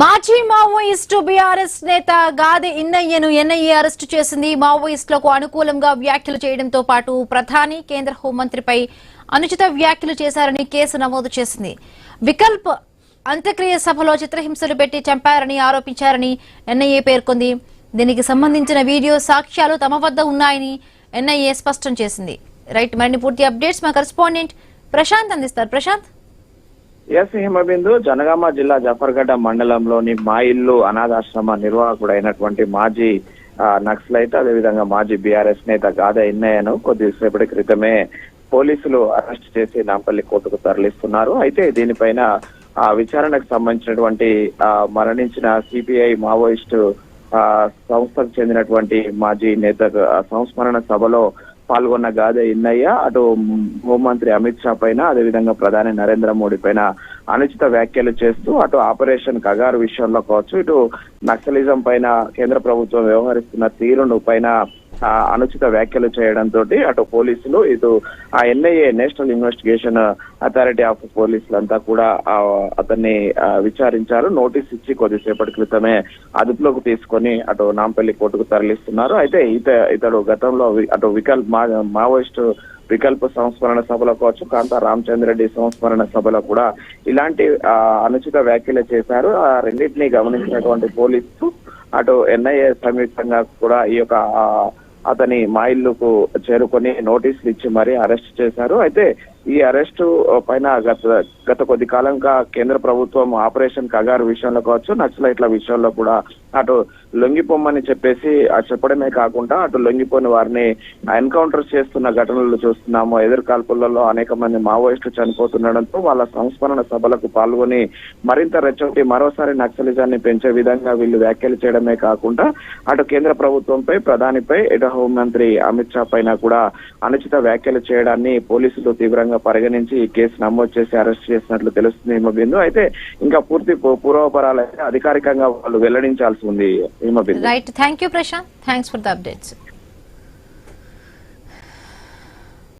మాజీ Maoist BRS నేత గాదె ఇన్నయ్యను NIA arrest చేసింది. మావోయిస్టులకు అనుకూలంగా వ్యాఖ్యలు చేయడంతో పాటు ప్రధాని కేంద్ర హోంమంత్రిపై అనుచిత వ్యాఖ్యలు చేశారని కేసు నమోదు చేసింది. వికల్ప్ అంత్యక్రియ సభలో చిత్రహింసలు పెట్టి చంపారని ఆరోపించారని ఎన్ఐఏ పేర్కొంది. దీనికి సంబంధించిన వీడియో సాక్ష్యాలు తమ వద్ద ఉన్నాయని ఎన్ఐఏ స్పష్టం చేసింది. రైట్, మరిన్ని పూర్తి అప్డేట్స్ మా కరెస్పాండెంట్ ప్రశాంత్ అందిస్తారు. ప్రశాంత్. ఎస్ హిమబిందు, జనగామ జిల్లా జఫర్గడ్డ మండలంలోని మా ఇల్లు అనాథాశ్రమ నిర్వాహకుడైనటువంటి మాజీ నక్సలైట్, అదేవిధంగా మాజీ బీఆర్ఎస్ నేత గాదె ఇన్నయ్యను కొద్దిసేపటి క్రితమే పోలీసులు అరెస్ట్ చేసి నాంపల్లి కోర్టుకు తరలిస్తున్నారు. అయితే దీనిపైన విచారణకు సంబంధించినటువంటి మరణించిన సిపిఐ మావోయిస్టు సంస్థకు చెందినటువంటి మాజీ నేత సంస్మరణ సభలో పాల్గొన్న గాదె ఇన్నయ్య అటు హోంమంత్రి అమిత్ షా పైన, అదేవిధంగా ప్రధాని నరేంద్ర మోడీ పైన అనుచిత వ్యాఖ్యలు చేస్తూ అటు ఆపరేషన్ కగారు విషయంలో కావచ్చు, ఇటు నక్సలిజం పైన కేంద్ర ప్రభుత్వం వ్యవహరిస్తున్న తీరును పైన అనుచిత వ్యాఖ్యలు చేయడంతో అటు పోలీసులు, ఇటు NIA national investigation authority of పోలీసులంతా కూడా అతన్ని విచారించారు. నోటీస్ ఇచ్చి కొద్దిసేపటి క్రితమే అదుపులోకి తీసుకొని అటు నాంపల్లి కోర్టుకు తరలిస్తున్నారు. అయితే ఇతడు గతంలో అటు మావోయిస్టు వికల్ప సంస్మరణ సభలో కావచ్చు, కాంతా రామచంద్రెడ్డి సంస్మరణ సభలో కూడా ఇలాంటి అనుచిత వ్యాఖ్యలు చేశారు. ఆ రెండింటినీ గమనించినటువంటి పోలీసులు అటు ఎన్ఐఏ సంయుక్తంగా కూడా ఈ యొక్క అతని మా ఇల్లుకు చేరుకొని నోటీసులు ఇచ్చి మరీ అరెస్ట్ చేశారు. అయితే ఈ అరెస్టు పైన గత కొద్ది కాలంగా కేంద్ర ప్రభుత్వం ఆపరేషన్ కగారు విషయంలో కావచ్చు, నక్సలైట్ల విషయంలో కూడా అటు లొంగిపోమ్మని చెప్పేసి చెప్పడమే కాకుండా అటు లొంగిపోని వారిని ఎన్కౌంటర్ చేస్తున్న ఘటనలు చూస్తున్నాము. ఎదురుకాల్పులలో అనేక మంది మావోయిస్టులు చనిపోతుండడంతో వాళ్ళ సంస్మరణ సభలకు పాల్గొని మరింత రెచ్చగొట్టి మరోసారి నక్సలిజాన్ని పెంచే విధంగా వీళ్ళు వ్యాఖ్యలు చేయడమే కాకుండా అటు కేంద్ర ప్రభుత్వంపై, ప్రధానిపై, ఇటు హోంమంత్రి అమిత్ షా పైన కూడా అనుచిత వ్యాఖ్యలు చేయడాన్ని పోలీసులు తీవ్రంగా పరిగణించి ఈ కేసు నమోదు చేసి అరెస్ట్ చేసినట్లు తెలుస్తుంది హిమబిందు. అయితే ఇంకా పూర్తి పూర్వపరాలు అయితే అధికారికంగా వాళ్ళు వెల్లడించాల్సి ఉంది Himabindu. Right, thank you Prashanth. Thanks for the updates.